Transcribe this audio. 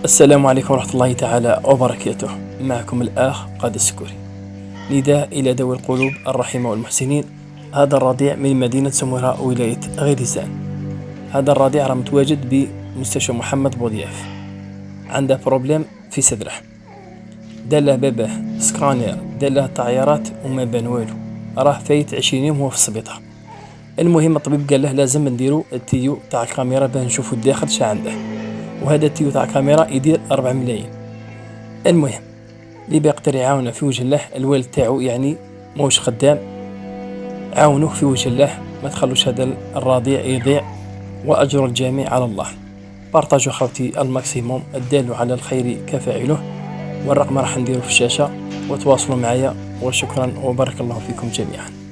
السلام عليكم ورحمة الله تعالى وبركاته. معكم الأخ قاد السكوري. نداء إلى ذوي القلوب الرحيمة والمحسنين. هذا الرضيع من مدينة سموره ولاية غيديزان. هذا الرضيع راه متواجد بمستشفى محمد بوضياف، عنده بروبليم في صدره، داله باباه سكرانير، داله طعيرات وما بان والو، راه فايت 20 يوم هو في السبيطار. المهم الطبيب قال له لازم نديرو التيو تاع الكاميرا باه نشوفو الداخل شا عنده، وهذا التيو تاع الكاميرا يدير 4 ملايين. المهم اللي بيقدر يعاونه في وجه الله، الوالد تاعو يعني موش خدام، عاونوه في وجه الله، ما تخلوش هذا الرضيع يضيع، وأجر الجميع على الله. بارطاجوا خوتي الماكسيموم، الدال على الخير كفاعله، والرقم راح نديره في الشاشة، وتواصلوا معايا، وشكرا وبارك الله فيكم جميعا.